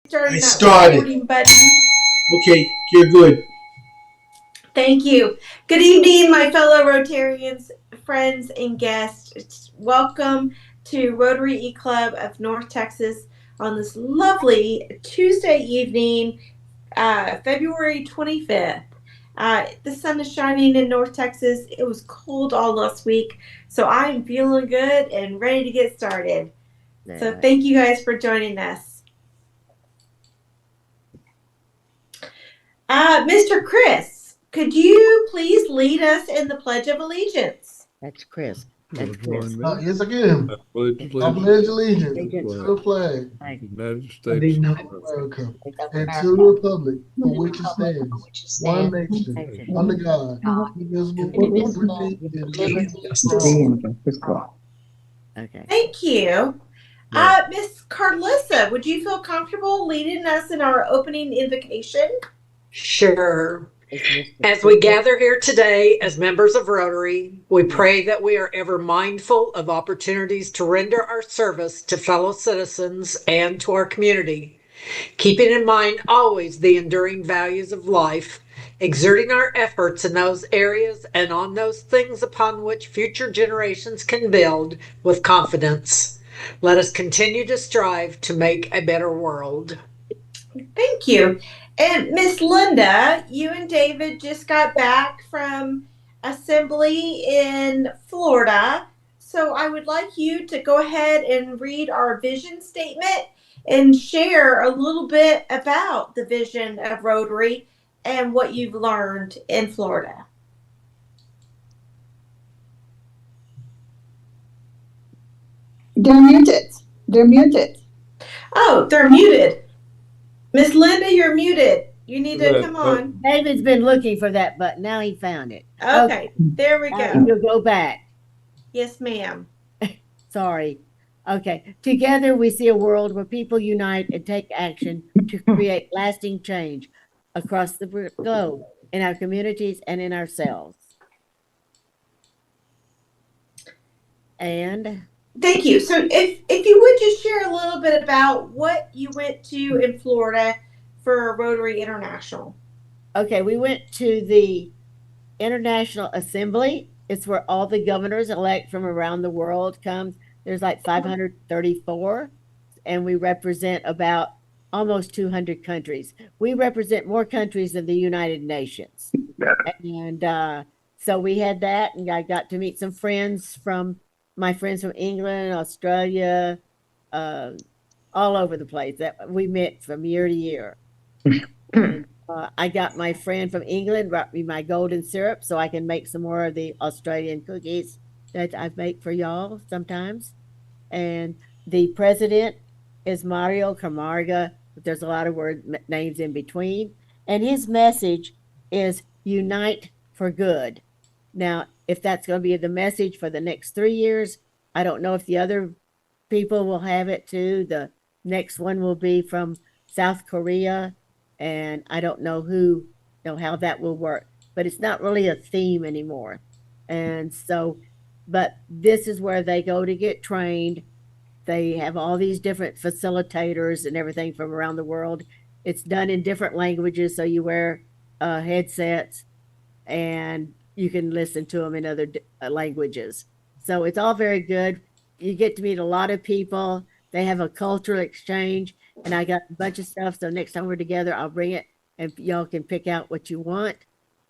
starting I that started. recording button? Okay, you're good. Thank you. Good evening, my fellow Rotarians, friends, and guests. Welcome to Rotary E Club of North Texas on this lovely Tuesday evening, February 25th. The sun is shining in North Texas. It was cold all last week, so I'm feeling good and ready to get started. So thank you guys for joining us. Mr. Chris, could you please lead us in the Pledge of Allegiance? That's Chris. That's Chris. Yes, I can. I pledge allegiance to the flag United of States the United America and to the republic for which it stands, one nation, under God, indivisible, with liberty and justice for all. Okay. Thank you. Miss Carlissa, would you feel comfortable leading us in our opening invocation? Sure. As we gather here today as members of Rotary, we pray that we are ever mindful of opportunities to render our service to fellow citizens and to our community, keeping in mind always the enduring values of life, exerting our efforts in those areas and on those things upon which future generations can build with confidence. Let us continue to strive to make a better world. Thank you. And Miss Linda, you and David just got back from assembly in Florida. So I would like you to go ahead and read our vision statement and share a little bit about the vision of Rotary and what you've learned in Florida. They're muted. They're muted. Oh, they're muted. Miss Linda, you're muted. You need to come on. David's been looking for that button. Now he found it. Okay, there we go. You'll go back. Yes, ma'am. Sorry. Okay. Together we see a world where people unite and take action to create lasting change across the globe, in our communities and in ourselves. And thank you. So if you would just share a little bit about what you went to in Florida for Rotary International. Okay, we went to the International Assembly. It's where all the governors elect from around the world comes. There's like 534, and we represent about almost 200 countries. We represent more countries than the United Nations. And so we had that, and I got to meet some friends from my friends from England, Australia, all over the place that we met from year to year. And, I got my friend from England brought me my golden syrup so I can make some more of the Australian cookies that I make for y'all sometimes. And the president is Mario Camarga, but there's a lot of names in between. And his message is unite for good. Now, if that's going to be the message for the next 3 years, I don't know if the other people will have it too. The next one will be from South Korea, and I don't know how that will work, but it's not really a theme anymore. And so, but this is where they go to get trained. They have all these different facilitators and everything from around the world. It's done in different languages, so you wear headsets and you can listen to them in other languages. So it's all very good. You get to meet a lot of people. They have a cultural exchange, and I got a bunch of stuff. So next time we're together, I'll bring it, and y'all can pick out what you want.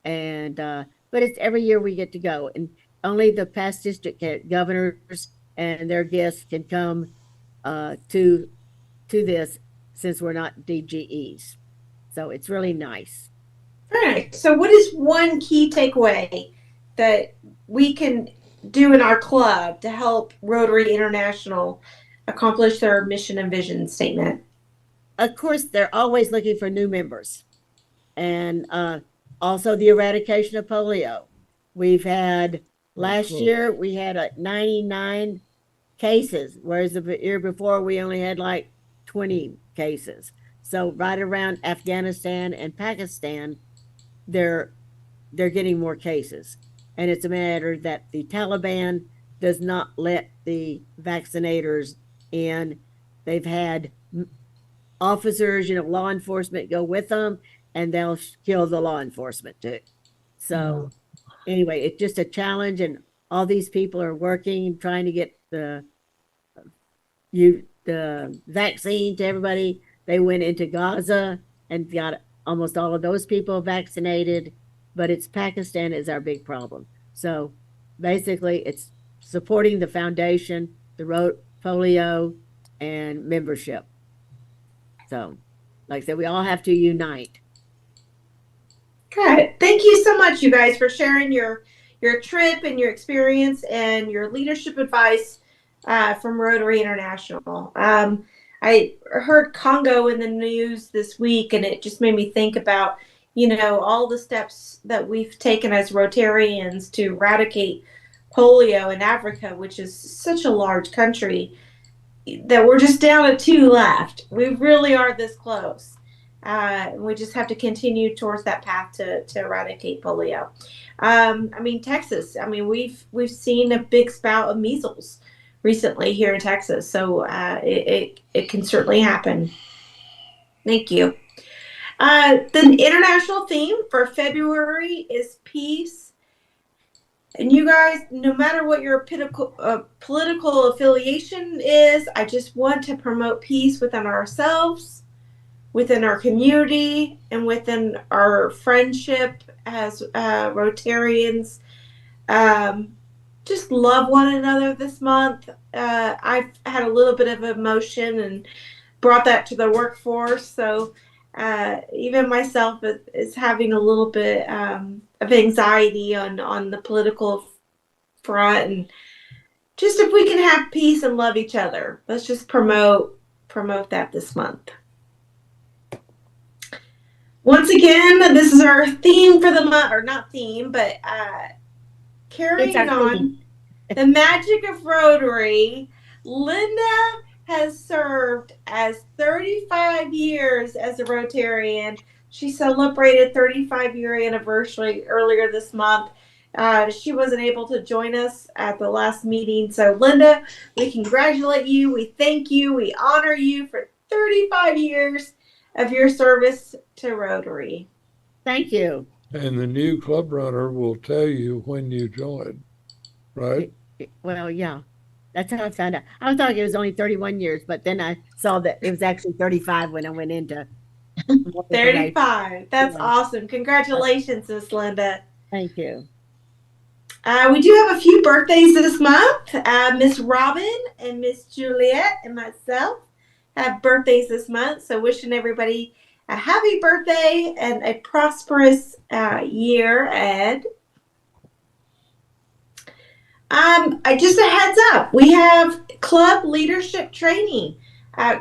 And but it's every year we get to go, and only the past district governors and their guests can come to this, since we're not DGEs. So it's really nice. All right. So what is one key takeaway that we can do in our club to help Rotary International accomplish their mission and vision statement? Of course, they're always looking for new members. And also the eradication of polio. We've had, last year, we had 99 cases, whereas the year before we only had like 20 cases. So right around Afghanistan and Pakistan, they're getting more cases. And it's a matter that the Taliban does not let the vaccinators in. They've had officers, law enforcement go with them, and they'll kill the law enforcement too. So anyway, it's just a challenge, and all these people are working, trying to get the vaccine to everybody. They went into Gaza and got almost all of those people vaccinated, but it's Pakistan is our big problem. So basically, it's supporting the foundation, the polio, and membership. So, like I said, we all have to unite. Good. Thank you so much, you guys, for sharing your trip and your experience and your leadership advice from Rotary International. I heard Congo in the news this week, and it just made me think about, all the steps that we've taken as Rotarians to eradicate polio in Africa, which is such a large country, that we're just down to 2 left. We really are this close. We just have to continue towards that path to eradicate polio. Texas. We've seen a big spout of measles recently here in Texas, so it can certainly happen. Thank you. The international theme for February is peace. And you guys, no matter what your political affiliation is, I just want to promote peace within ourselves, within our community, and within our friendship as Rotarians. Just love one another this month. I've had a little bit of emotion and brought that to the workforce. So even myself is having a little bit of anxiety on the political front. And just if we can have peace and love each other, let's just promote that this month. Once again, this is our theme for the month, or not theme, but carrying on the magic of Rotary. Linda has served as 35 years as a Rotarian. She celebrated 35-year anniversary earlier this month. She wasn't able to join us at the last meeting. So Linda, we congratulate you. We thank you. We honor you for 35 years of your service to Rotary. Thank you. And the new club runner will tell you when you join, right? Well, yeah. That's how I found out. I thought it was only 31 years, but then I saw that it was actually 35 when I went into 35. That's awesome. Congratulations, Miss Linda. Thank you. We do have a few birthdays this month. Miss Robin and Miss Juliet and myself have birthdays this month. So wishing everybody a happy birthday and a prosperous year ahead. Just a heads up, we have club leadership training.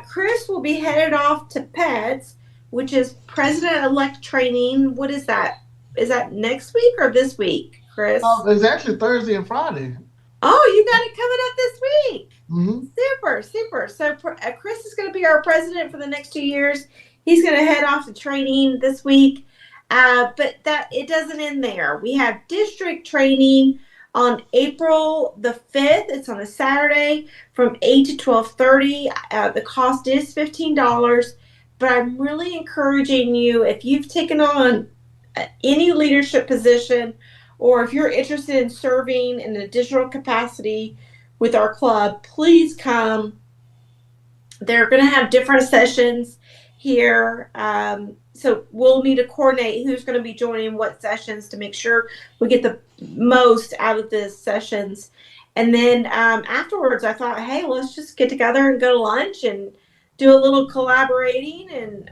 Chris will be headed off to PEDS, which is President-elect training. What is that? Is that next week or this week, Chris? It's actually Thursday and Friday. Oh, you got it coming up this week. Mm-hmm. Super. So Chris is going to be our president for the next 2 years. He's going to head off to training this week. But that it doesn't end there. We have district training on April the 5th. It's on a Saturday from 8 to 12:30. The cost is $15, but I'm really encouraging you, if you've taken on any leadership position, or if you're interested in serving in an additional capacity with our club, please come. They're going to have different sessions here. So we'll need to coordinate who's going to be joining what sessions to make sure we get the most out of the sessions. And then afterwards, I thought, hey, let's just get together and go to lunch and do a little collaborating and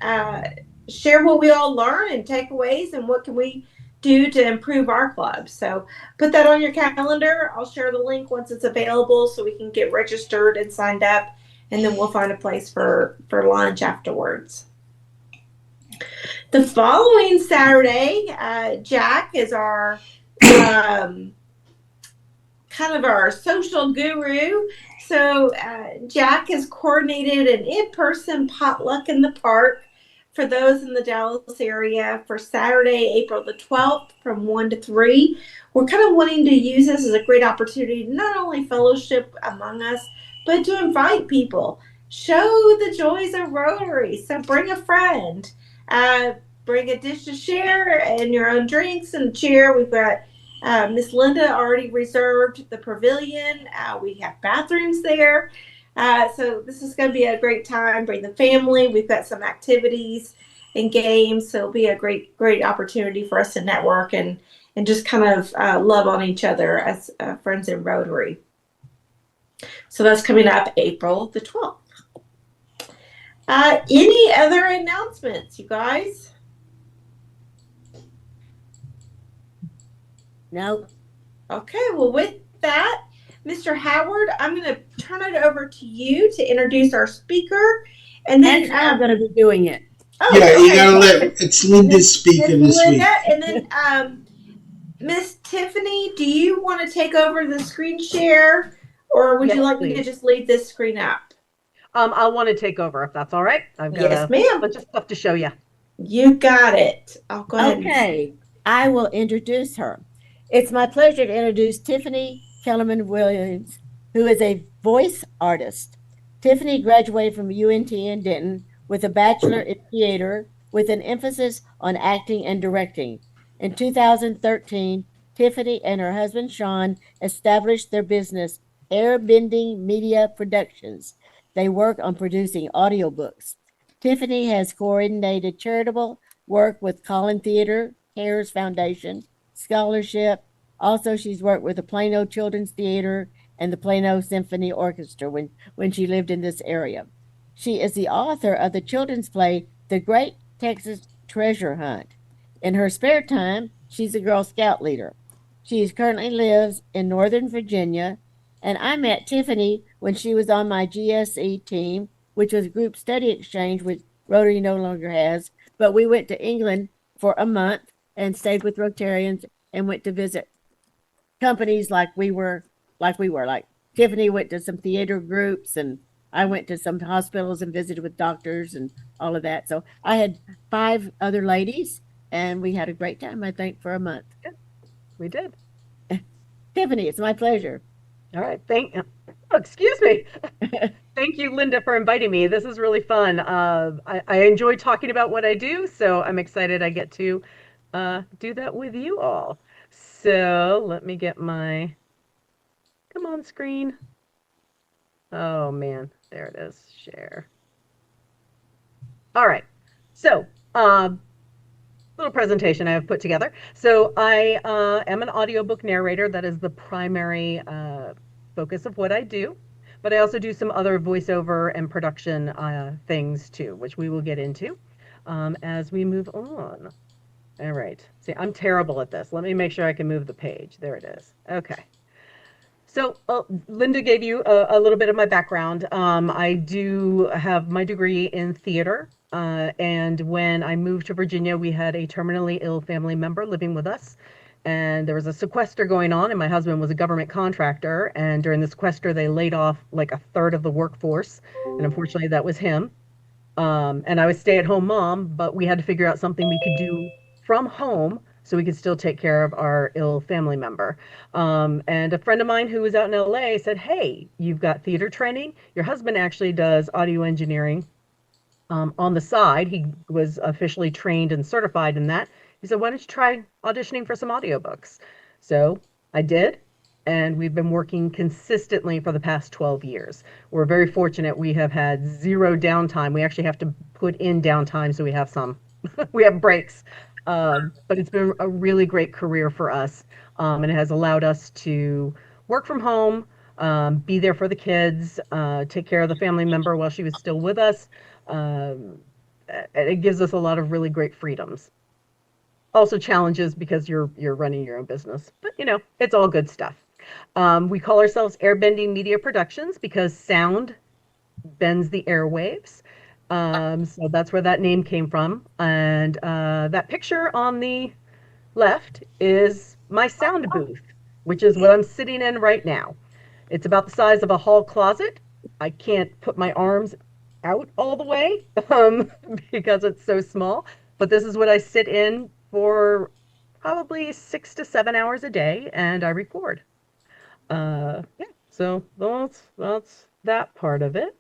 share what we all learn and takeaways and what can we do to improve our club. So put that on your calendar. I'll share the link once it's available so we can get registered and signed up, and then we'll find a place for lunch afterwards. The following Saturday, Jack is our kind of our social guru. So Jack has coordinated an in-person potluck in the park for those in the Dallas area for Saturday, April the 12th from 1 to 3. We're kind of wanting to use this as a great opportunity to not only fellowship among us, but to invite people. show the joys of Rotary. So bring a friend, uh, bring a dish to share and your own drinks and cheer. We've got Miss Linda already reserved the pavilion. We have bathrooms there. So this is going to be a great time. Bring the family. We've got some activities and games. So it'll be a great opportunity for us to network and just kind of love on each other as friends in Rotary. So that's coming up April the 12th. Any other announcements, you guys? No. Okay, well, with that, Mr. Howard, I'm going to turn it over to you to introduce our speaker. And then Actually, I'm going to be doing it. Oh, Yeah, you okay. gotta let it's Linda's speaker Miss this week. Linda, and then Miss Tiffany, do you want to take over the screen share, or would Yes, you like me to please. just leave this screen up? I want to take over if that's all right. I've got Yes, a ma'am. bunch of stuff to show you. You got it. I'll go ahead. Okay, I will introduce her. It's my pleasure to introduce Tiffany Kellerman Williams, who is a voice artist. Tiffany graduated from UNT in Denton with a bachelor in theater with an emphasis on acting and directing. In 2013, Tiffany and her husband Sean established their business, Airbending Media Productions. They work on producing audiobooks. Tiffany has coordinated charitable work with Collin Theater, Cares Foundation, Scholarship. Also, she's worked with the Plano Children's Theater and the Plano Symphony Orchestra when she lived in this area. She is the author of the children's play, The Great Texas Treasure Hunt. In her spare time, she's a Girl Scout leader. She currently lives in Northern Virginia, and I met Tiffany when she was on my GSE team, which was group study exchange, which Rotary no longer has. But we went to England for a month and stayed with Rotarians and went to visit companies like Tiffany went to some theater groups and I went to some hospitals and visited with doctors and all of that. So I had 5 other ladies and we had a great time, I think, for a month. We did. Tiffany, it's my pleasure. All right. Excuse me. Thank you, Linda, for inviting me. This is really fun. I enjoy talking about what I do, so I'm excited I get to do that with you all. So let me get my, come on, screen. Oh, man. There it is. Share. All right. So, little presentation I have put together. So I am an audiobook narrator. That is the primary focus of what I do. But I also do some other voiceover and production things too, which we will get into as we move on. All right. See, I'm terrible at this. Let me make sure I can move the page. There it is. Okay. So Linda gave you a little bit of my background. I do have my degree in theater. And when I moved to Virginia, we had a terminally ill family member living with us. And there was a sequester going on, and my husband was a government contractor. And during the sequester, they laid off like a third of the workforce. And unfortunately, that was him. And I was stay-at-home mom, but we had to figure out something we could do from home so we could still take care of our ill family member. And a friend of mine who was out in LA said, "Hey, you've got theater training. Your husband actually does audio engineering on the side. He was officially trained and certified in that." He said, "Why don't you try auditioning for some audiobooks?" So I did. And we've been working consistently for the past 12 years. We're very fortunate. We have had zero downtime. We actually have to put in downtime so we have some, we have breaks. But it's been a really great career for us. And it has allowed us to work from home, be there for the kids, take care of the family member while she was still with us. It gives us a lot of really great freedoms. Also challenges because you're running your own business, but it's all good stuff. We call ourselves Airbending Media Productions because sound bends the airwaves. So that's where that name came from. And that picture on the left is my sound booth, which is what I'm sitting in right now. It's about the size of a hall closet. I can't put my arms out all the way because it's so small. But this is what I sit in for probably 6 to 7 hours a day, and I record. Yeah, so that's that part of it.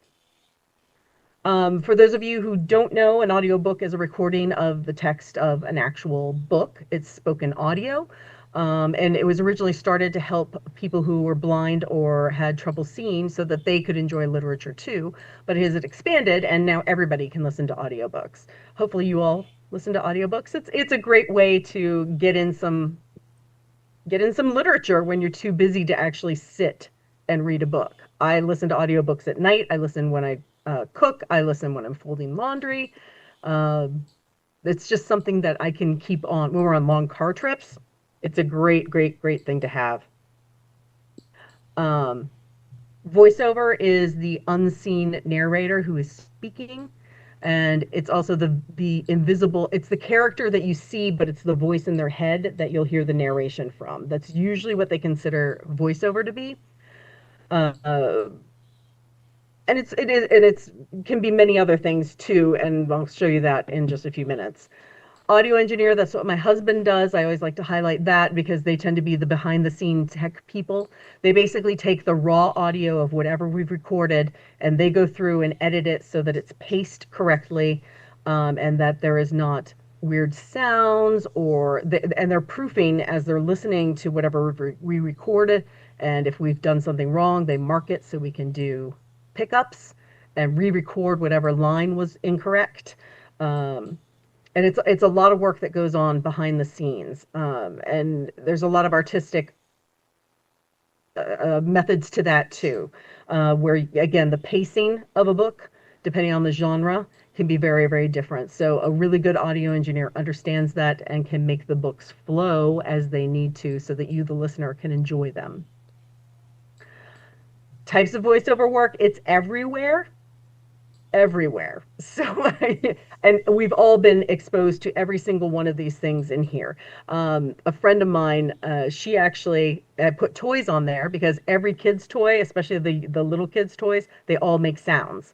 For those of you who don't know, an audiobook is a recording of the text of an actual book. It's spoken audio. And it was originally started to help people who were blind or had trouble seeing so that they could enjoy literature too. But it has expanded, and now everybody can listen to audiobooks. Hopefully you all listen to audiobooks. It's a great way to get in some literature when you're too busy to actually sit and read a book. I listen to audiobooks at night. I listen when I cook. I listen when I'm folding laundry. It's just something that I can keep on when we're on long car trips. It's a great, great, great thing to have. Voiceover is the unseen narrator who is speaking, and it's also the invisible. It's the character that you see, but it's the voice in their head that you'll hear the narration from. That's usually what they consider voiceover to be. Uh, and it's can be many other things too, and I'll show you that in just a few minutes. Audio engineer, that's what my husband does. I always like to highlight that because they tend to be the behind the scenes tech people. They basically take the raw audio of whatever we've recorded and they go through and edit it so that it's paced correctly, and that there is not weird sounds and they're proofing as they're listening to whatever we recorded. And if we've done something wrong, they mark it so we can do pickups and re-record whatever line was incorrect. And it's a lot of work that goes on behind the scenes, and there's a lot of artistic methods to that too, where again the pacing of a book, depending on the genre, can be very, very different. So a really good audio engineer understands that and can make the books flow as they need to, so that you, the listener, can enjoy them. Types of voiceover work, it's everywhere. So, and we've all been exposed to every single one of these things in here. A friend of mine, she actually put toys on there because every kid's toy, especially the little kids' toys, they all make sounds.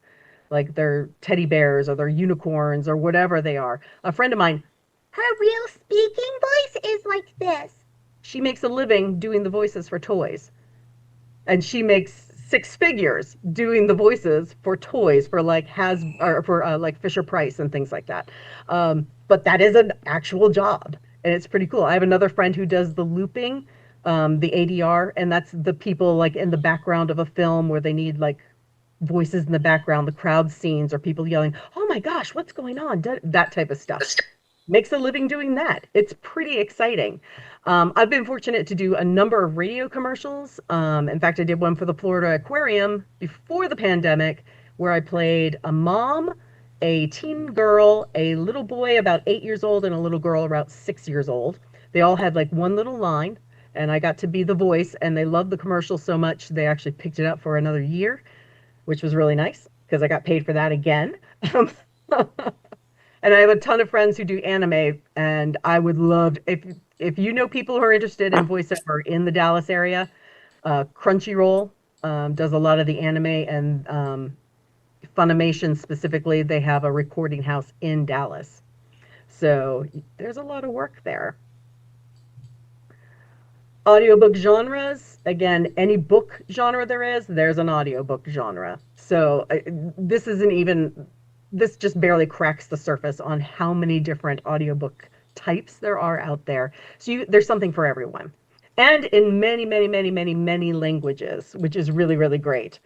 Like they're teddy bears or they're unicorns or whatever they are. A friend of mine, her real speaking voice is like this. She makes a living doing the voices for toys. And she makes six figures doing the voices for toys for like like Fisher Price and things like that. But that is an actual job, and it's pretty cool. I have another friend who does the looping, the ADR, and that's the people like in the background of a film where they need like voices in the background, the crowd scenes, or people yelling, "Oh my gosh, what's going on?" That type of stuff. Makes a living doing that. It's pretty exciting. I've been fortunate to do a number of radio commercials. In fact, I did one for the Florida Aquarium before the pandemic where I played a mom, a teen girl, a little boy about 8 years old, and a little girl about 6 years old. They all had like one little line, and I got to be the voice, and they loved the commercial so much they actually picked it up for another year, which was really nice because I got paid for that again. And I have a ton of friends who do anime, and I would love if you know people who are interested in voiceover in the Dallas area. Crunchyroll does a lot of the anime, and Funimation specifically. They have a recording house in Dallas, so there's a lot of work there. Audiobook genres, again, any book genre there's an audiobook genre. So this just barely cracks the surface on how many different audiobook types there are out there. So there's something for everyone. And in many, many, many, many, many languages, which is really, really great.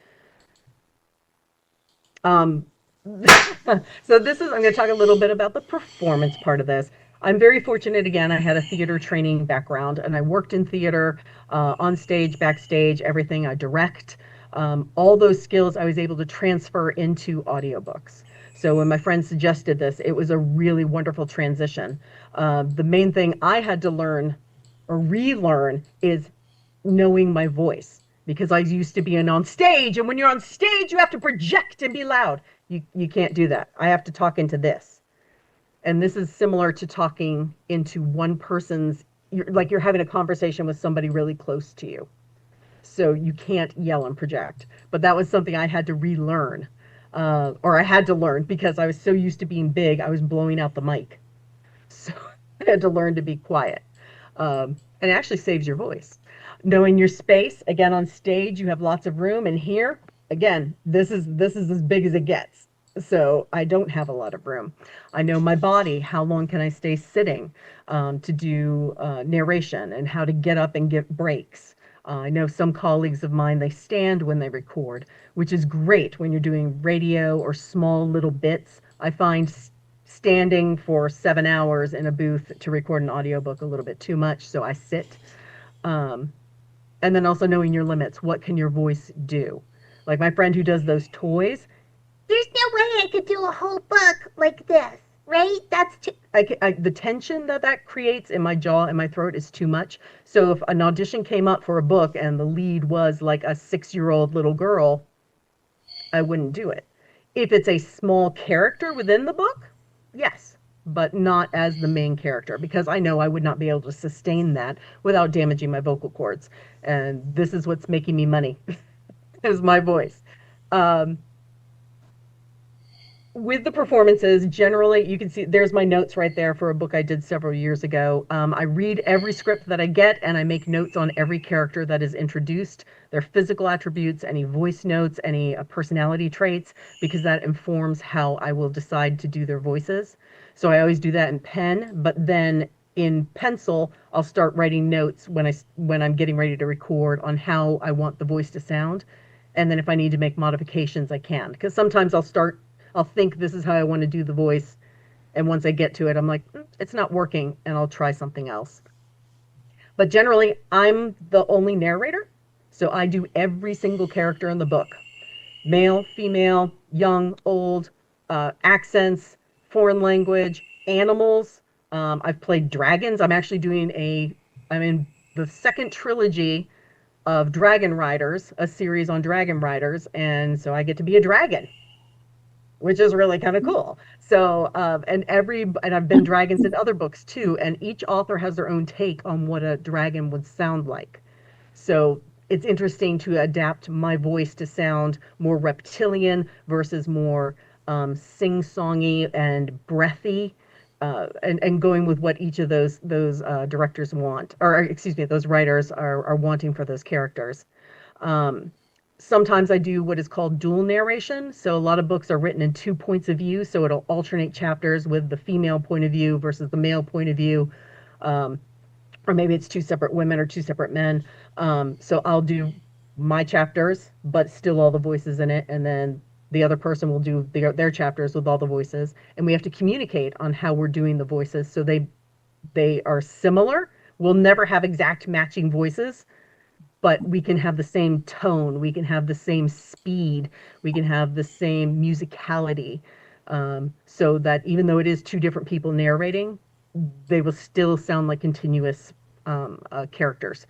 So I'm going to talk a little bit about the performance part of this. I'm very fortunate, again, I had a theater training background, and I worked in theater, on stage, backstage, everything. I direct. All those skills I was able to transfer into audiobooks. So when my friend suggested this, it was a really wonderful transition. The main thing I had to learn or relearn is knowing my voice, because I used to be on stage, and when you're on stage, you have to project and be loud. You can't do that. I have to talk into this. And this is similar to talking into one person's, you're having a conversation with somebody really close to you. So you can't yell and project. But that was something I had to relearn. Or I had to learn because I was so used to being big, I was blowing out the mic. So I had to learn to be quiet. And it actually saves your voice. Knowing your space, again, on stage, you have lots of room. And here, again, this is as big as it gets. So I don't have a lot of room. I know my body, how long can I stay sitting to do narration and how to get up and get breaks. I know some colleagues of mine, they stand when they record, which is great when you're doing radio or small little bits. I find standing for 7 hours in a booth to record an audiobook a little bit too much, so I sit. Um, and then also knowing your limits. What can your voice do? Like my friend who does those toys, there's no way I could do a whole book like this, right? That's too. The tension that creates in my jaw and my throat is too much. So if an audition came up for a book and the lead was like a 6-year-old little girl, I wouldn't do it. If it's a small character within the book, yes, but not as the main character because I know I would not be able to sustain that without damaging my vocal cords. And this is what's making me money is my voice. Um, with the performances, generally, you can see there's my notes right there for a book I did several years ago. I read every script that I get and I make notes on every character that is introduced, their physical attributes, any voice notes, any personality traits, because that informs how I will decide to do their voices. So I always do that in pen, but then in pencil, I'll start writing notes when I'm getting ready to record on how I want the voice to sound. And then if I need to make modifications, I can. Because sometimes I'll think this is how I want to do the voice. And once I get to it, I'm like, it's not working, and I'll try something else. But generally, I'm the only narrator. So I do every single character in the book, male, female, young, old, accents, foreign language, animals. I've played dragons. I'm in the second trilogy of Dragon Riders, a series on dragon riders. And so I get to be a dragon, which is really kind of cool. So, and I've been dragons in other books too, and each author has their own take on what a dragon would sound like. So it's interesting to adapt my voice to sound more reptilian versus more sing-songy and breathy, and going with what each of those directors want, or excuse me, those writers are wanting for those characters. Um, Sometimes I do what is called dual narration. So a lot of books are written in two points of view. So it'll alternate chapters with the female point of view versus the male point of view. Um, or maybe it's two separate women or two separate men. So I'll do my chapters, but still all the voices in it. And then the other person will do their chapters with all the voices. And we have to communicate on how we're doing the voices. So they are similar. We'll never have exact matching voices, but we can have the same tone, we can have the same speed, we can have the same musicality, so that even though it is two different people narrating, they will still sound like continuous characters,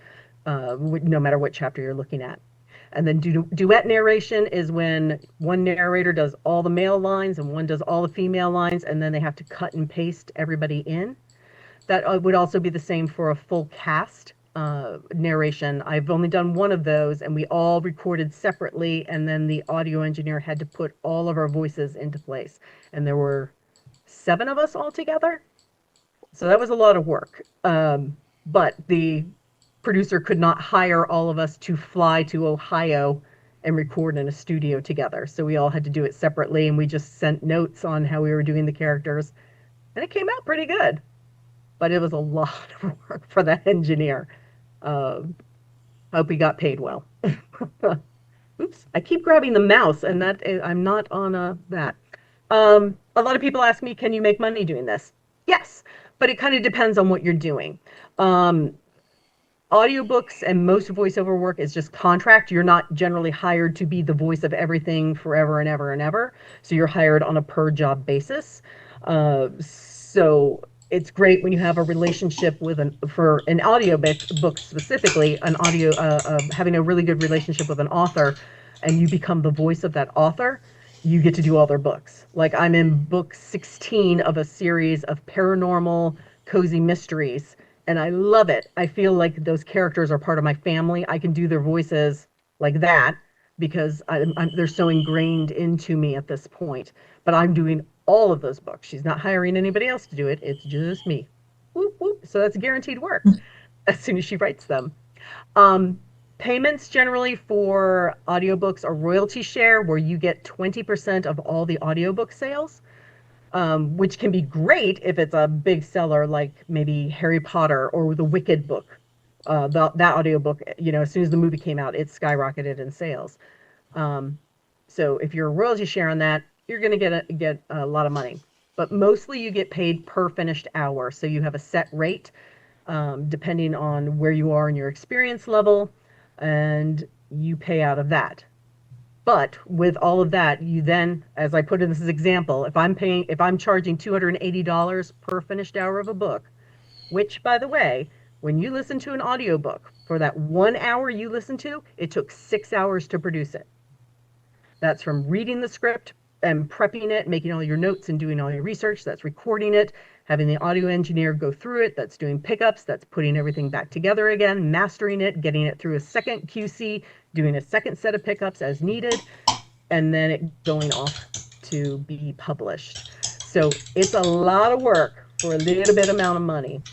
no matter what chapter you're looking at. And then duet narration is when one narrator does all the male lines and one does all the female lines, and then they have to cut and paste everybody in. That would also be the same for a full cast narration. I've only done one of those, and we all recorded separately, and then the audio engineer had to put all of our voices into place. And there were 7 of us all together. So that was a lot of work. But the producer could not hire all of us to fly to Ohio and record in a studio together. So we all had to do it separately, and we just sent notes on how we were doing the characters. And it came out pretty good, but it was a lot of work for that engineer. Hope he got paid well. Oops, I keep grabbing the mouse, and I'm not on that. A lot of people ask me, can you make money doing this? Yes, but it kind of depends on what you're doing. Audiobooks and most voiceover work is just contract. You're not generally hired to be the voice of everything forever and ever and ever. So you're hired on a per job basis. So it's great when you have a relationship with for an audio book specifically, having a really good relationship with an author, and you become the voice of that author. You get to do all their books. Like I'm in book 16 of a series of paranormal cozy mysteries, and I love it. I feel like those characters are part of my family. I can do their voices like that because they're so ingrained into me at this point. But I'm doing all of those books. She's not hiring anybody else to do it. It's just me. Whoop, whoop. So that's guaranteed work as soon as she writes them. Um, Payments generally for audiobooks are royalty share, where you get 20% of all the audiobook sales, which can be great if it's a big seller like maybe Harry Potter or the Wicked book. That audiobook, as soon as the movie came out, it skyrocketed in sales. Um, so if you're a royalty share on that, you're going to get a lot of money. But mostly you get paid per finished hour. So you have a set rate, depending on where you are in your experience level, and you pay out of that. But with all of that, you then, as I put in this example, if I'm charging $280 per finished hour of a book, which, by the way, when you listen to an audiobook, for that 1 hour you listen to, it took 6 hours to produce it. That's from reading the script and prepping it, making all your notes and doing all your research. That's recording it, having the audio engineer go through it. That's doing pickups. That's putting everything back together again, mastering it, getting it through a second QC, doing a second set of pickups as needed, and then it going off to be published. So it's a lot of work for a little bit amount of money.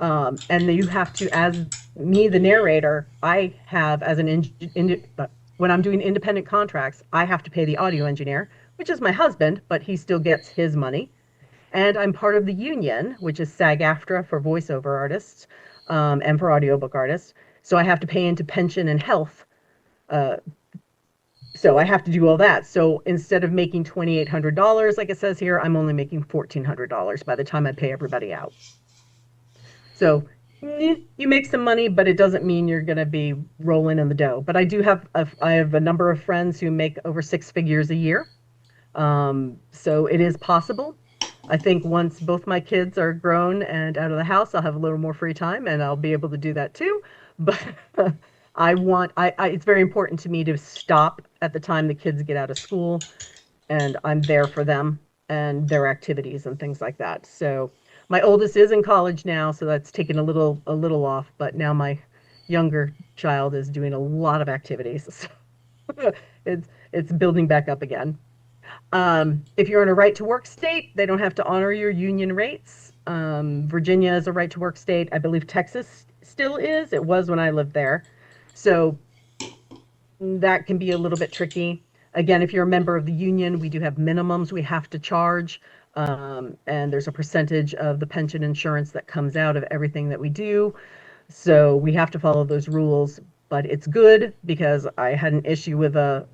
And you have to, as me, the narrator, I have as when I'm doing independent contracts, I have to pay the audio engineer, which is my husband, but he still gets his money. And I'm part of the union, which is SAG-AFTRA for voiceover artists, and for audiobook artists. So I have to pay into pension and health. So I have to do all that. So instead of making $2,800, like it says here, I'm only making $1,400 by the time I pay everybody out. So you make some money, but it doesn't mean you're going to be rolling in the dough. But I have a number of friends who make over 6 figures a year. So it is possible. I think once both my kids are grown and out of the house, I'll have a little more free time and I'll be able to do that too. But it's very important to me to stop at the time the kids get out of school, and I'm there for them and their activities and things like that. So my oldest is in college now, so that's taken a little off, but now my younger child is doing a lot of activities. So it's building back up again. If you're in a right to work state, they don't have to honor your union rates. Virginia is a right to work state. I believe Texas still is. It was when I lived there. So that can be a little bit tricky. Again, if you're a member of the union, we do have minimums we have to charge. And there's a percentage of the pension insurance that comes out of everything that we do. So we have to follow those rules, but it's good because I had an issue with an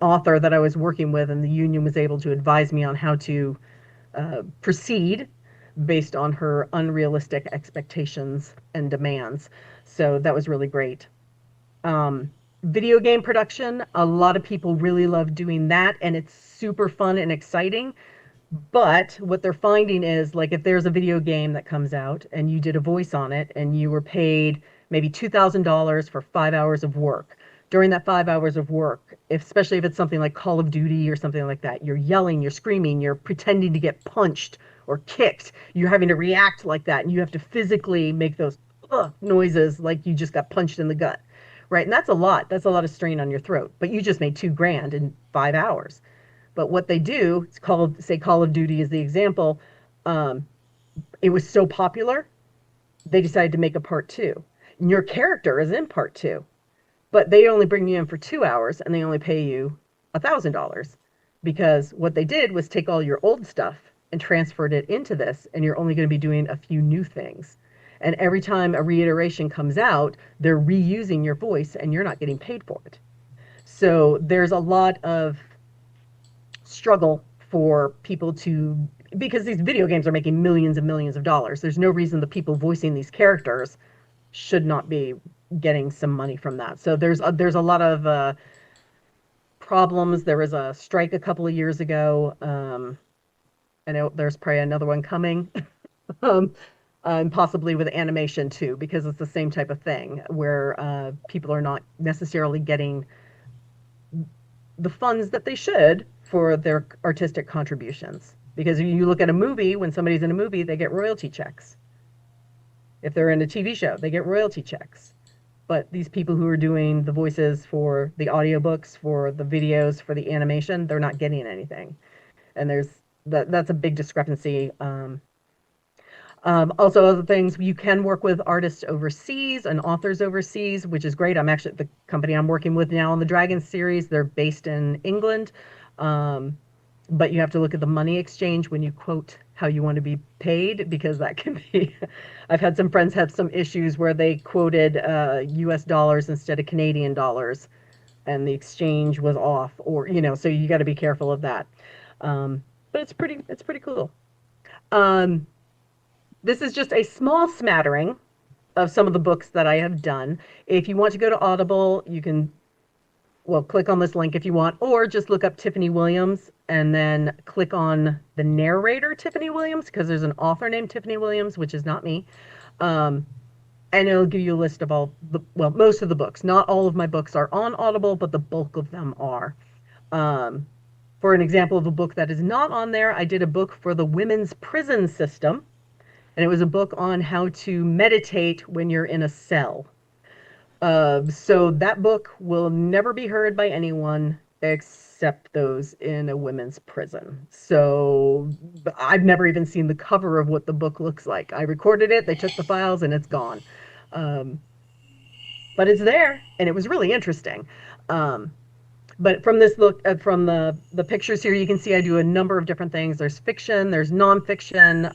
author that I was working with, and the union was able to advise me on how to proceed based on her unrealistic expectations and demands. So that was really great. Video game production, a lot of people really love doing that, and it's super fun and exciting. But what they're finding is, like, if there's a video game that comes out and you did a voice on it and you were paid maybe $2,000 for 5 hours of work, during that 5 hours of work, especially if it's something like Call of Duty or something like that, you're yelling, you're screaming, you're pretending to get punched or kicked, you're having to react like that, and you have to physically make those noises like you just got punched in the gut, right? And that's a lot. That's a lot of strain on your throat. But you just made $2,000 in 5 hours. But what they do, it's called, say, Call of Duty is the example. It was so popular, they decided to make a part two. And your character is in part two, but they only bring you in for 2 hours and they only pay you $1,000, because what they did was take all your old stuff and transferred it into this, and you're only going to be doing a few new things. And every time a reiteration comes out, they're reusing your voice and you're not getting paid for it. So there's a lot of struggle for people to, because these video games are making millions and millions of dollars. There's no reason the people voicing these characters should not be getting some money from that. So there's a lot of problems. There was a strike a couple of years ago. I know there's probably another one coming. And possibly with animation too, because it's the same type of thing where people are not necessarily getting the funds that they should for their artistic contributions. Because if you look at a movie, when somebody's in a movie, they get royalty checks. If they're in a TV show, they get royalty checks. But these people who are doing the voices for the audiobooks, for the videos, for the animation, they're not getting anything. And that's a big discrepancy. Also, other things, you can work with artists overseas and authors overseas, which is great. I'm actually the company I'm working with now on the Dragon series. They're based in England. But you have to look at the money exchange when you quote how you want to be paid, because that can be, I've had some friends have some issues where they quoted US dollars instead of Canadian dollars, and the exchange was off, or, so you got to be careful of that. But it's pretty cool. This is just a small smattering of some of the books that I have done. If you want to go to Audible, you can, well, click on this link if you want, or just look up Tiffany Williams and then click on the narrator, Tiffany Williams, because there's an author named Tiffany Williams, which is not me. And it'll give you a list of most of the books. Not all of my books are on Audible, but the bulk of them are. For an example of a book that is not on there, I did a book for the women's prison system, and it was a book on how to meditate when you're in a cell. So that book will never be heard by anyone except those in a women's prison. So I've never even seen the cover of what the book looks like. I recorded it, they took the files, and it's gone. But it's there, and it was really interesting. But from this look, from the pictures here, you can see I do a number of different things. There's fiction, there's nonfiction.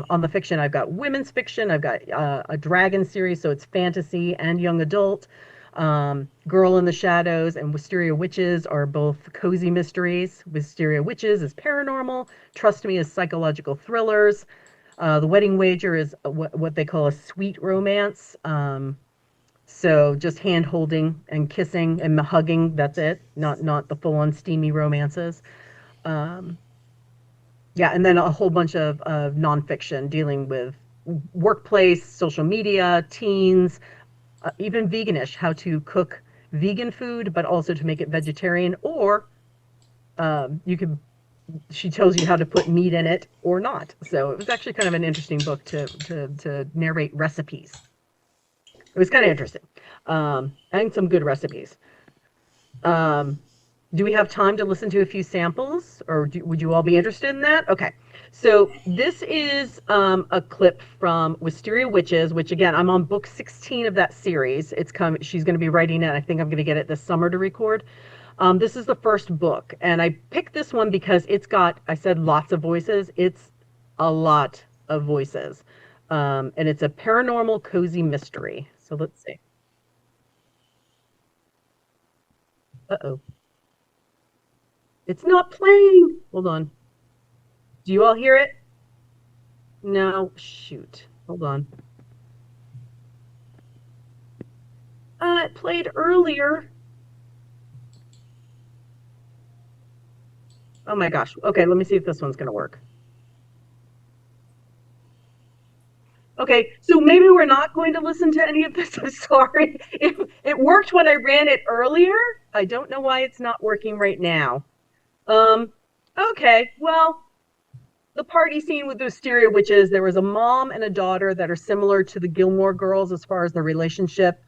On the fiction, I've got women's fiction. I've got a dragon series, so it's fantasy and young adult. Girl in the Shadows and Wisteria Witches are both cozy mysteries. Wisteria Witches is paranormal. Trust Me is psychological thrillers. The Wedding Wager is what they call a sweet romance. So just hand holding and kissing and hugging, that's it. Not the full on steamy romances. Yeah, and then a whole bunch of nonfiction dealing with workplace, social media, teens, even veganish, how to cook vegan food, but also to make it vegetarian, or she tells you how to put meat in it or not. So it was actually kind of an interesting book to narrate recipes. It was kind of interesting, and some good recipes. Do we have time to listen to a few samples, or would you all be interested in that? Okay, so this is a clip from Wisteria Witches, which again, I'm on book 16 of that series. She's going to be writing it. I think I'm going to get it this summer to record. This is the first book, and I picked this one because it's got, I said, lots of voices. It's a lot of voices, and it's a paranormal cozy mystery. So let's see. Uh-oh. It's not playing. Hold on. Do you all hear it? No. Shoot. Hold on. It played earlier. Oh my gosh. Okay, let me see if this one's going to work. Okay, so maybe we're not going to listen to any of this. I'm sorry. It worked when I ran it earlier. I don't know why it's not working right now. Okay, well, the party scene with the Wisteria Witches, there was a mom and a daughter that are similar to the Gilmore Girls as far as the relationship,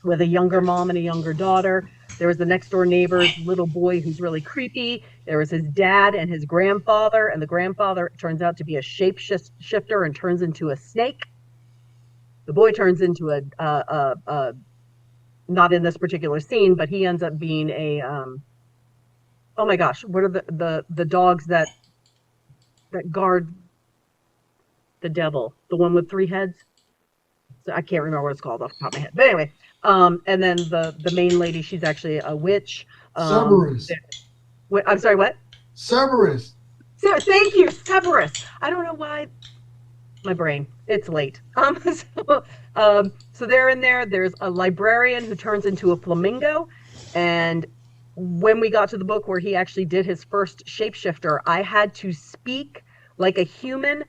with a younger mom and a younger daughter. There was the next door neighbor's little boy who's really creepy. There was his dad and his grandfather, and the grandfather turns out to be a shapeshifter and turns into a snake. The boy turns into not in this particular scene, but he ends up being a, oh my gosh, what are the dogs that guard the devil? The one with 3 heads? So I can't remember what it's called off the top of my head. But anyway, and then the main lady, she's actually a witch. Cerberus. I'm sorry, what? Cerberus. Thank you, Cerberus. I don't know why. My brain. It's late. So they're in there. There's a librarian who turns into a flamingo. And when we got to the book where he actually did his first shapeshifter, I had to speak like a human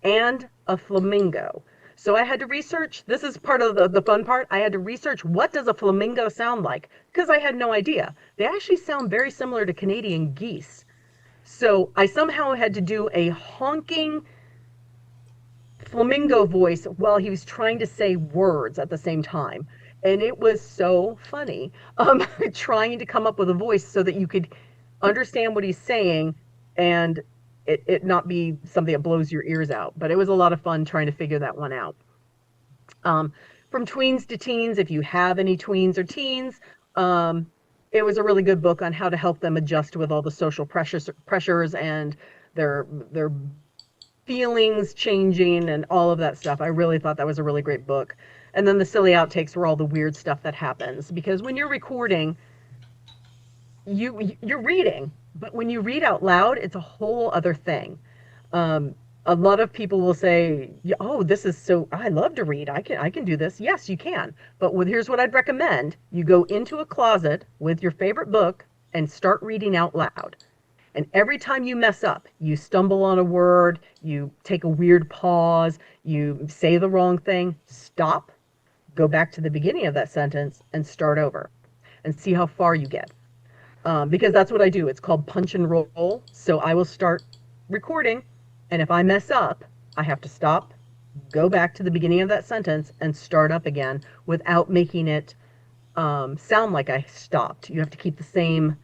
and a flamingo. So I had to research, this is part of the fun part, I had to research what does a flamingo sound like, because I had no idea. They actually sound very similar to Canadian geese. So I somehow had to do a honking flamingo voice while he was trying to say words at the same time. And it was so funny, trying to come up with a voice so that you could understand what he's saying and it not be something that blows your ears out. But it was a lot of fun trying to figure that one out. From tweens to teens, if you have any tweens or teens, it was a really good book on how to help them adjust with all the social pressures and their feelings changing and all of that stuff. I really thought that was a really great book. And then the silly outtakes were all the weird stuff that happens, because when you're recording, you're reading, but when you read out loud, it's a whole other thing. Um, a lot of people will say, "Oh, this is so. I love to read. I can do this." Yes, you can. But here's what I'd recommend: you go into a closet with your favorite book and start reading out loud. And every time you mess up, you stumble on a word, you take a weird pause, you say the wrong thing, stop, go back to the beginning of that sentence and start over and see how far you get. Because that's what I do. It's called punch and roll. So I will start recording, and if I mess up, I have to stop, go back to the beginning of that sentence, and start up again without making it sound like I stopped. You have to keep the same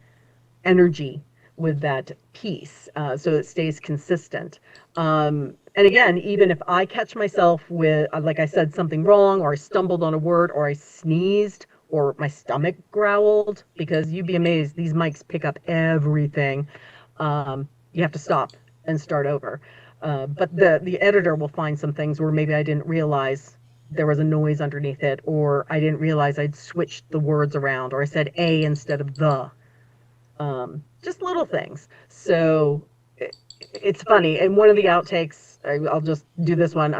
energy with that piece, so it stays consistent. And again, even if I catch myself with, like I said, something wrong, or I stumbled on a word, or I sneezed, or my stomach growled, because you'd be amazed, these mics pick up everything. You have to stop and start over. But the editor will find some things where maybe I didn't realize there was a noise underneath it, or I didn't realize I'd switched the words around, or I said a instead of the. Just little things. So it's funny. And one of the outtakes, I'll just do this one.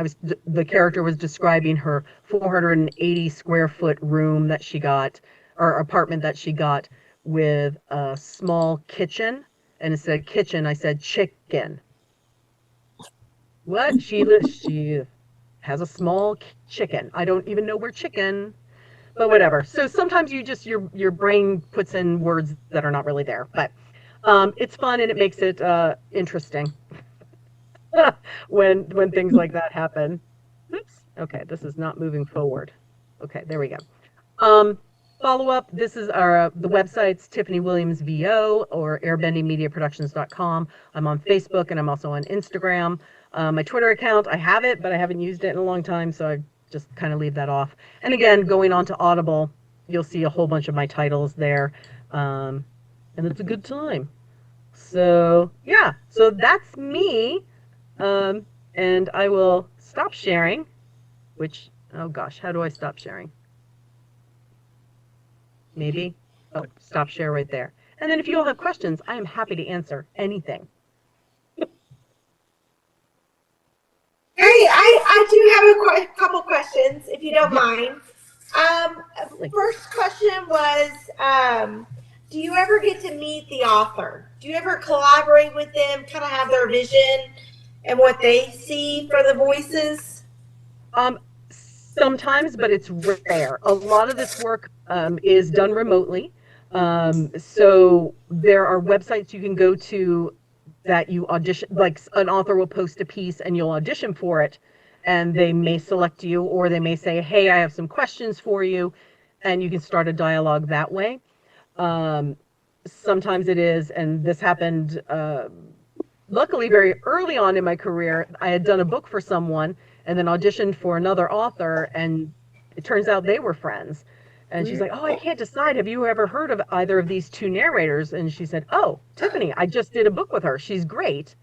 The character was describing her 480 square foot room that she got, or apartment that she got, with a small kitchen. And instead of kitchen, I said chicken. What? She has a small chicken. I don't even know where chicken, but whatever. So sometimes your brain puts in words that are not really there. But it's fun, and it makes it interesting when things like that happen. Oops. Okay, this is not moving forward. Okay, there we go. Follow up. This is the website's Tiffany Williams VO, or airbendingmediaproductions.com. I'm on Facebook, and I'm also on Instagram. My Twitter account, I have it, but I haven't used it in a long time, so I just kind of leave that off. And again, going on to Audible, you'll see a whole bunch of my titles there. And it's a good time. So yeah, so that's me. And I will stop sharing, which, oh gosh, how do I stop sharing? Maybe, oh, stop share right there. And then if you all have questions, I am happy to answer anything. Hey, I do have a couple questions, if you don't mind. First question was, do you ever get to meet the author? Do you ever collaborate with them, kind of have their vision and what they see for the voices? Sometimes, but it's rare. A lot of this work is done remotely. So there are websites you can go to that you audition, like an author will post a piece and you'll audition for it, and they may select you, or they may say, hey, I have some questions for you, and you can start a dialogue that way. Sometimes it is, and this happened luckily very early on in my career. I had done a book for someone and then auditioned for another author, and it turns out they were friends. And she's like, oh, I can't decide. Have you ever heard of either of these two narrators? And she said, oh, Tiffany, I just did a book with her. She's great.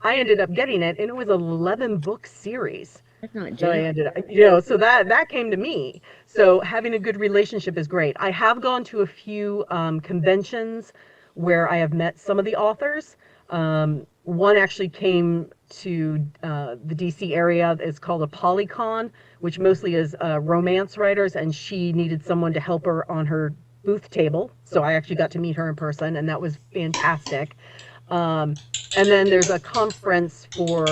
I ended up getting it, and it was an 11-book series. That's not So I ended up, so that came to me. So having a good relationship is great. I have gone to a few conventions where I have met some of the authors. One actually came to the DC area. It's called a Polycon, which mostly is romance writers, and she needed someone to help her on her booth table. So I actually got to meet her in person, and that was fantastic. And then there's a conference for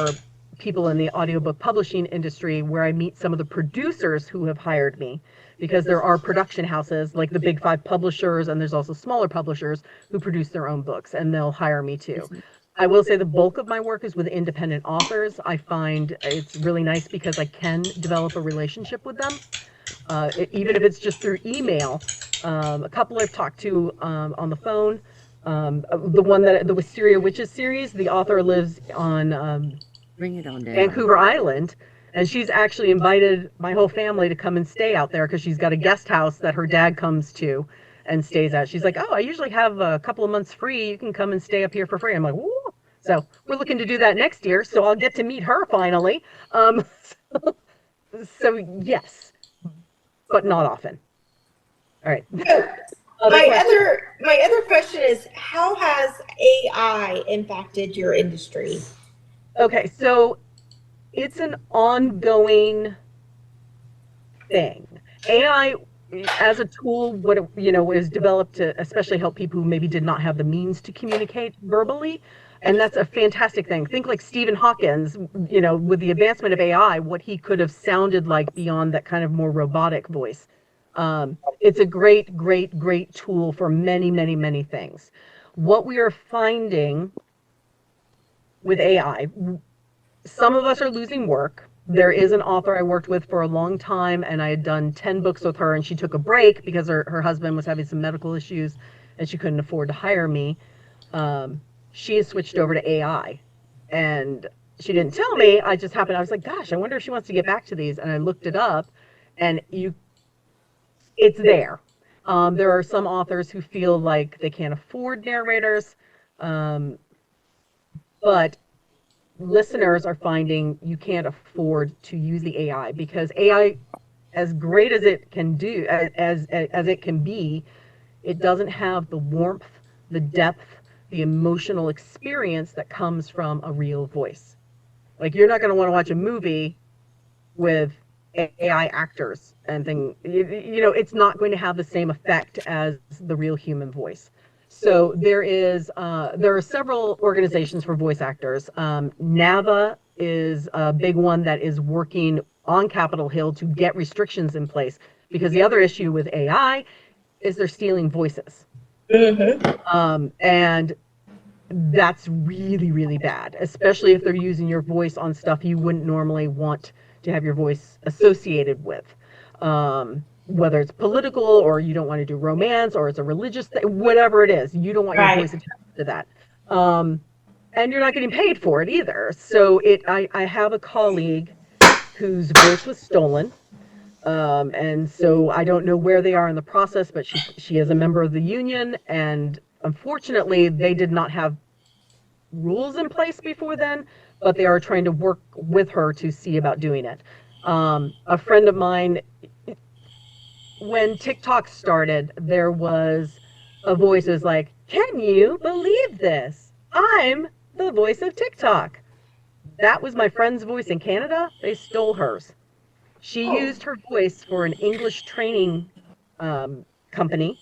people in the audiobook publishing industry where I meet some of the producers who have hired me, because there are production houses like the big 5 publishers, and there's also smaller publishers who produce their own books, and they'll hire me too. I will say the bulk of my work is with independent authors. I find it's really nice because I can develop a relationship with them, even if it's just through email. A couple I've talked to on the phone, The one that the Wisteria Witches series, the author lives on Bring it on down. Vancouver Island, and she's actually invited my whole family to come and stay out there because she's got a guest house that her dad comes to and stays at. She's like, "Oh, I usually have a couple of months free. You can come and stay up here for free." I'm like, "Whoa!" So we're looking to do that next year, so I'll get to meet her finally. So yes, but not often. All right. My other question is, how has AI impacted your industry? Okay, so it's an ongoing thing. AI as a tool, what was developed to especially help people who maybe did not have the means to communicate verbally, and that's a fantastic thing. Think like Stephen Hawkins, with the advancement of AI, what he could have sounded like beyond that kind of more robotic voice. It's a great, great, great tool for many, many, many things. What we are finding with AI, some of us are losing work. There is an author I worked with for a long time, and I had done 10 books with her, and she took a break because her husband was having some medical issues and she couldn't afford to hire me. She has switched over to AI, and she didn't tell me. I was like, gosh, I wonder if she wants to get back to these. And I looked it up, and it's there. There are some authors who feel like they can't afford narrators, but listeners are finding you can't afford to use the AI because AI, as great as it can do, as it can be, it doesn't have the warmth, the depth, the emotional experience that comes from a real voice. Like, you're not going to want to watch a movie with AI actors and things. It's not going to have the same effect as the real human voice. So there are several organizations for voice actors. NAVA is a big one that is working on Capitol Hill to get restrictions in place, because the other issue with AI is they're stealing voices. And that's really, really bad, especially if they're using your voice on stuff you wouldn't normally want to have your voice associated with. Whether it's political, or you don't want to do romance, or it's a religious thing, whatever it is, you don't want your voice attached to that. And you're not getting paid for it either. So I have a colleague whose voice was stolen. And so I don't know where they are in the process, but she is a member of the union, and unfortunately they did not have rules in place before then, but they are trying to work with her to see about doing it. A friend of mine, when TikTok started, there was a voice that was like, "Can you believe this? I'm the voice of TikTok." That was my friend's voice in Canada. They stole hers. She used her voice for an English training company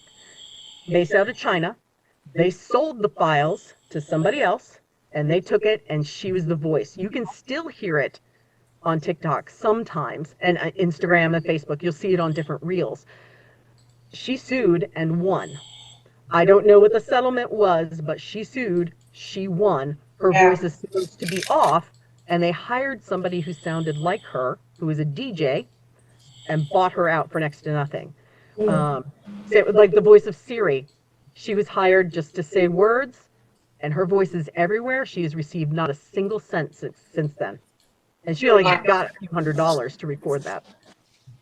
based out of China. They sold the files to somebody else, and they took it, and she was the voice. You can still hear it on TikTok sometimes, and Instagram and Facebook. You'll see it on different reels. She sued and won. I don't know what the settlement was, but she sued. She won. Her voice is supposed to be off, and they hired somebody who sounded like her, who was a DJ, and bought her out for next to nothing. So it was like the voice of Siri. She was hired just to say words, and her voice is everywhere. She has received not a single cent since then. And she only got a few $100s to record that.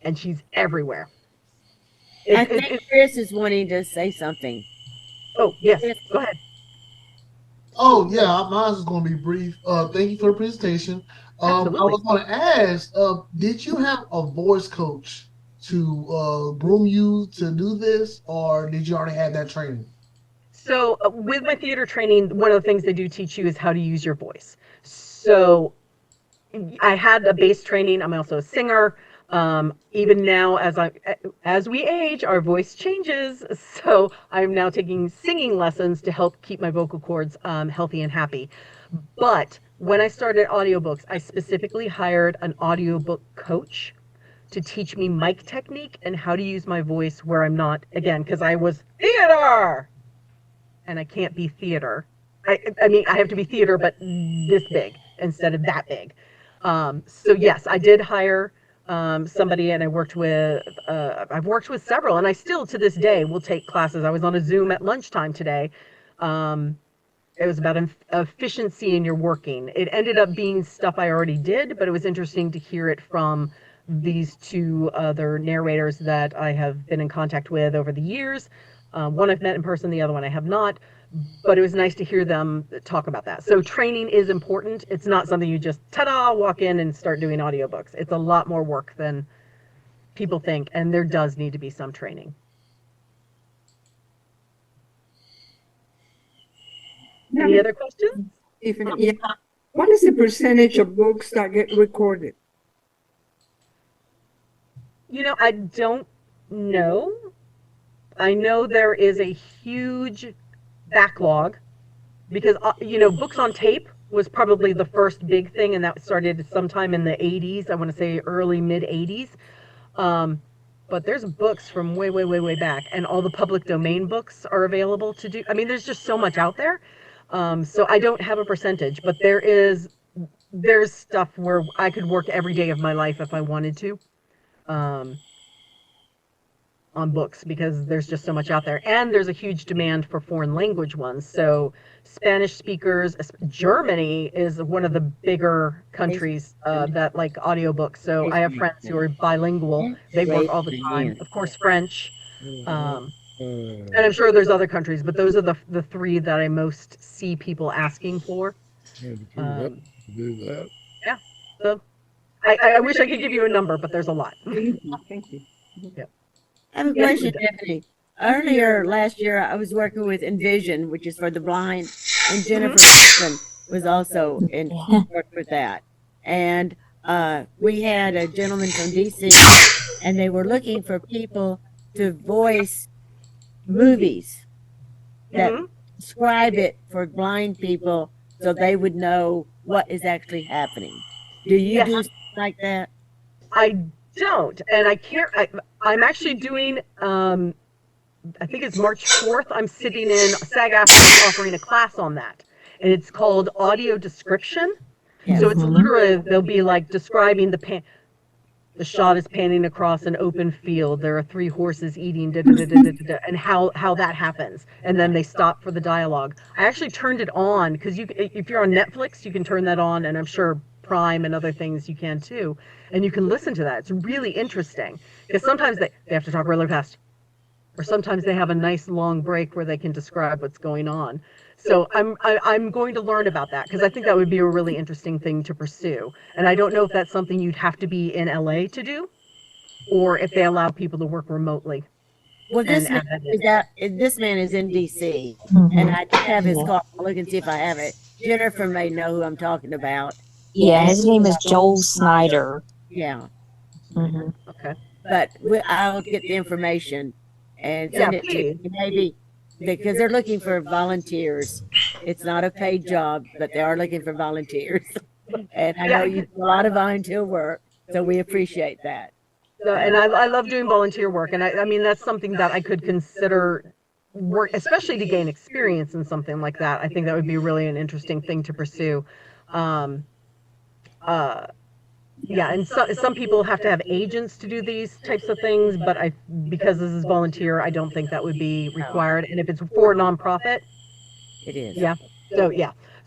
And she's everywhere. I think Chris is wanting to say something. Oh, yes. Go ahead. Oh, yeah, mine is going to be brief. Thank you for the presentation. I was going to ask, did you have a voice coach to groom you to do this, or did you already have that training? So with my theater training, one of the things they do teach you is how to use your voice. So I had a bass training. I'm also a singer. Even now, as we age, our voice changes. So I'm now taking singing lessons to help keep my vocal cords healthy and happy. But when I started audiobooks, I specifically hired an audiobook coach to teach me mic technique and how to use my voice where I'm not, again, because I was theater, and I can't be theater. I mean, I have to be theater, but this big instead of that big. So yes, I did hire somebody, and I've worked with several, and I still to this day will take classes. I was on a Zoom at lunchtime today It was about efficiency in your working. It ended up being stuff I already did, but it was interesting to hear it from these two other narrators that I have been in contact with over the years. One I've met in person, the other one I have not, but it was nice to hear them talk about that. So training is important. It's not something you just ta-da, walk in and start doing audiobooks. It's a lot more work than people think, and there does need to be some training. Any other questions? Yeah. What is the percentage of books that get recorded? I don't know. I know there is a huge backlog because, books on tape was probably the first big thing, and that started sometime in the 80s. I want to say early, mid 80s. But there's books from way, way, way, way back, and all the public domain books are available to do. I mean, there's just so much out there. So I don't have a percentage, but there's stuff where I could work every day of my life if I wanted to. On books, because there's just so much out there, and there's a huge demand for foreign language ones. So Spanish speakers, Germany is one of the bigger countries that like audiobooks. So I have friends who are bilingual. They work all the time. Of course, French. And I'm sure there's other countries, but those are the three that I most see people asking for. Do that. Yeah. So I wish I could give you a number, but there's a lot. Thank you. Yep. I have a question, Stephanie. Earlier last year, I was working with Envision, which is for the blind, and Jennifer Wilson was also in work with that. And we had a gentleman from DC, and they were looking for people to voice movies that describe it for blind people so they would know what is actually happening. Do you do something like that? I don't, and I can't. I'm actually doing. I think it's March 4th. I'm sitting in SAG-AFTRA offering a class on that, and it's called audio description. Yeah. So it's literally they'll be like describing the shot is panning across an open field. There are 3 horses eating, and how that happens, and then they stop for the dialogue. I actually turned it on because if you're on Netflix, you can turn that on, and I'm sure Prime and other things you can too, and you can listen to that. It's really interesting because sometimes they have to talk really fast, or sometimes they have a nice long break where they can describe what's going on. So I'm going to learn about that because I think that would be a really interesting thing to pursue. And I don't know if that's something you'd have to be in LA to do, or if they allow people to work remotely. Well, this man is in DC, and I do have his call. I'll look and see if I have it. Jennifer may know who I'm talking about. Yeah, his name is Joel Snyder. Yeah. Okay. But I'll get the information and send it to you. Maybe because they're looking for volunteers. It's not a paid job, but they are looking for volunteers. And I know you do a lot of volunteer work, so we appreciate that. So, and I love doing volunteer work, and I mean that's something that I could consider work, especially to gain experience in something like that. I think that would be really an interesting thing to pursue. And some people have to have agents to do these types of things, but because this is volunteer, I don't think that would be required. And if it's for a nonprofit, it is. Yeah. So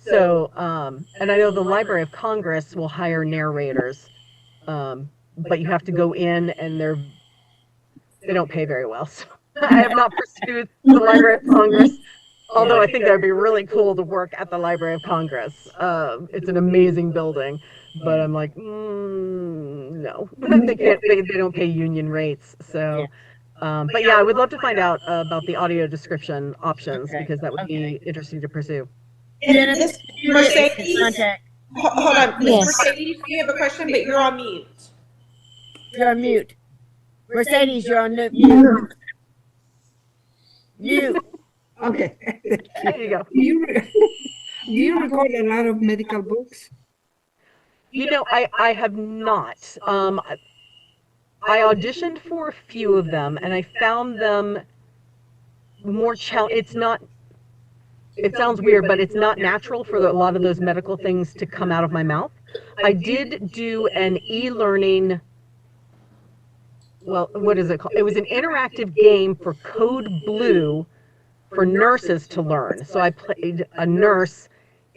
So and I know the Library of Congress will hire narrators, but you have to go in, and they don't pay very well. So I have not pursued the Library of Congress. Although I think that would be really cool to work at the Library of Congress. It's an amazing building, but I'm like, no, they don't pay union rates. So, but yeah, I would love to find out about the audio description options because that would be interesting to pursue. And this Mercedes, hold on, Yes. Mercedes, you have a question, but you're on mute. You're on mute. Mercedes, you're on mute. Mute. Okay. There you go. Do you record a lot of medical books? I have not. I auditioned for a few of them, and I found them more challenging. It sounds weird, but it's not natural for a lot of those medical things to come out of my mouth. I did do an e-learning, well, what is it called? It was an interactive game for Code Blue for nurses to learn. So I played a nurse,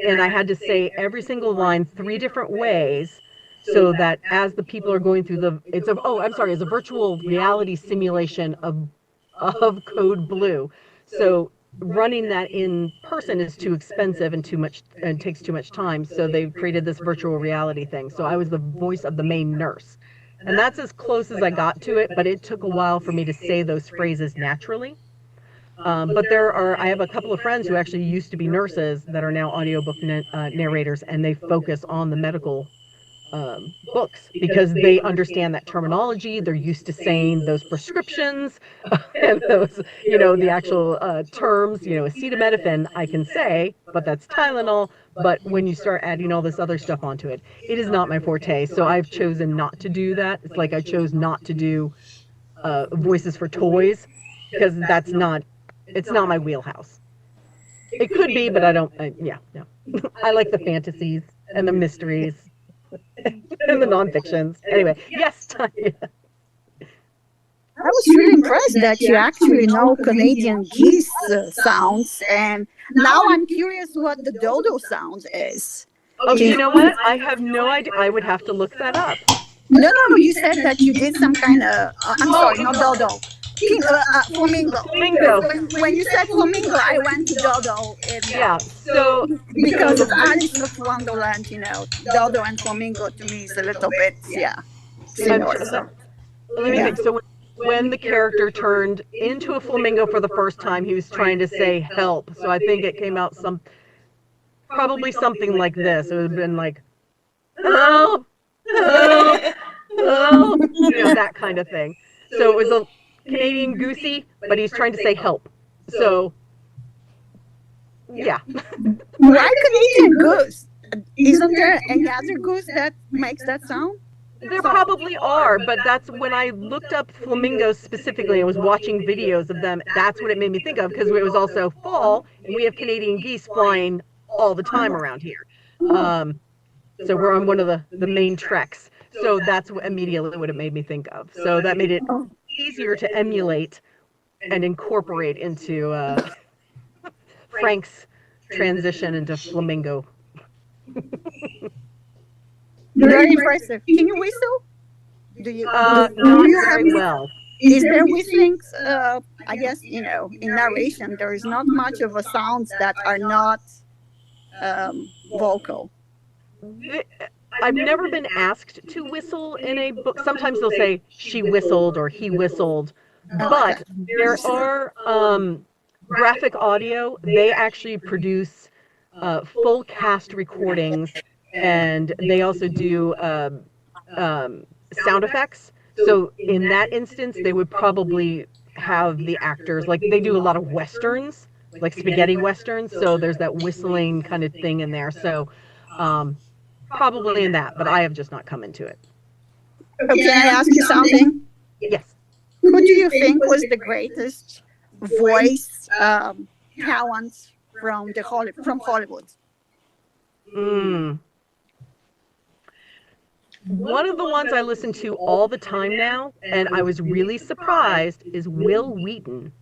and I had to say every single line 3 different ways, so that as the people are going through it's a virtual reality simulation of Code Blue. So running that in person is too expensive and takes too much time. So they created this virtual reality thing. So I was the voice of the main nurse. And that's as close as I got to it, but it took a while for me to say those phrases naturally. But I have a couple of friends who actually used to be nurses that are now audiobook narrators, and they focus on the medical books because they understand that terminology. They're used to saying those prescriptions and those, the actual terms. Acetaminophen I can say, but that's Tylenol. But when you start adding all this other stuff onto it, it is not my forte. So I've chosen not to do that. It's like I chose not to do voices for toys because it's not my wheelhouse. It could be, but I don't. No. I like the fantasies and the mysteries and the nonfictions. Anyway, yes, Tanya. I was really impressed that you actually know Canadian geese sounds, and now I'm curious what the dodo sound is. Oh, you know what? I have no idea. I would have to look that up. No, you said that you did some kind of, I'm sorry, not dodo. Flamingo. Flamingo. When you said flamingo, I went to dodo. Yeah, so because of Alice of Wonderland, dodo and flamingo to me is a little bit, similar. Let me think. So when the character turned into a flamingo for the first time, he was trying to say help. So I think it came out probably something like this. It would have been like, help, help, help, that kind of thing. So it was a Canadian goosey, but he's trying to say help. So, yeah. Why Canadian goose? Isn't there any other goose that makes that sound? There probably are, but that's when I looked up flamingos specifically and was watching videos of them. That's what it made me think of, because it was also fall and we have Canadian geese flying all the time around here. So we're on one of the main treks. So that's immediately what it made me think of. So that made it easier to emulate and incorporate into Frank's transition into flamingo. Very impressive. Can you whistle? Do you? Not very well. Is there whistling? I guess in narration there is not much of a sounds that are not vocal. I've never been asked to whistle in a book. Sometimes they'll say she whistled or he whistled, but there are graphic audio. They actually produce full cast recordings, and they also do sound effects. So in that instance, they would probably have the actors, like they do a lot of westerns, like spaghetti westerns. So there's that whistling kind of thing in there. So probably in that, but I have just not come into it. Can I ask you something? Yes. Who do you think was the greatest voice talent from Hollywood? One of the ones I listen to all the time now, and I was really surprised, is Will Wheaton.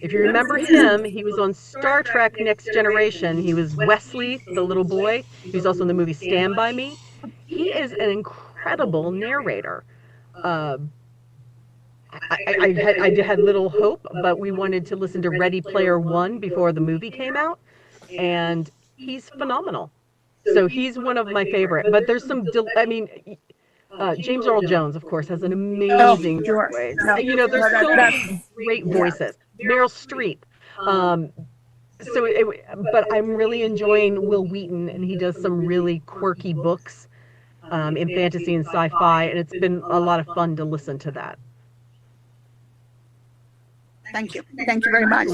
If you remember him, he was on Star Trek Next Generation. He was Wesley, the little boy. He was also in the movie Stand By Me. He is an incredible narrator. I had little hope, but we wanted to listen to Ready Player One before the movie came out, and he's phenomenal. So he's one of my favorite. But there's some, James Earl Jones, of course, has an amazing voice. There's so many great voices. Meryl Streep. But I'm really enjoying Will Wheaton, and he does some really quirky books in fantasy and sci-fi, and it's been a lot of fun to listen to that. Thank you very much.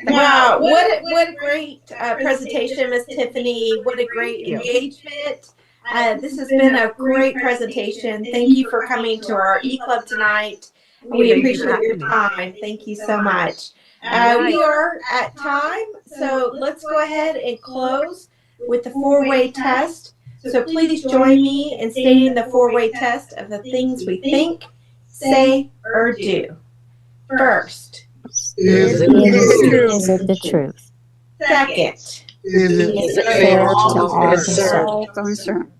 Wow, what a great presentation, Miss Tiffany. What a great engagement. This has been a great presentation. Thank you for coming to our e-club tonight. We appreciate your time. Thank you so much. We are at time, so let's go ahead and close with the four-way test. So please join me in stating the four-way test of the things we think, say, or do. First, Is it the true? Is it the truth? Second. Is it Is it fair fair to to all all concerned? concerned? all concerned.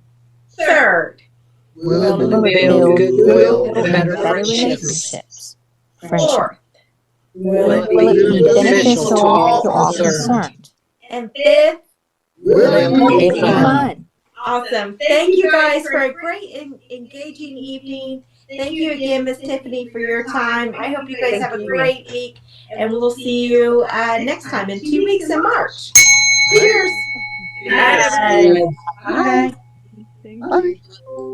Third. Will it Will it build build goodwill goodwill and and better better friendships? Relationships. Friendship. Fourth. Will it Will it be be beneficial to all to all concerned? concerned? And fifth. Will it Will be it be fun? fun? Awesome. Thank you guys for a great engaging evening. Thank you again, Miss Tiffany, for your time. I hope you guys have a great week, and we'll see you next time in 2 weeks in March. Cheers. Good night, everyone. Bye. Bye.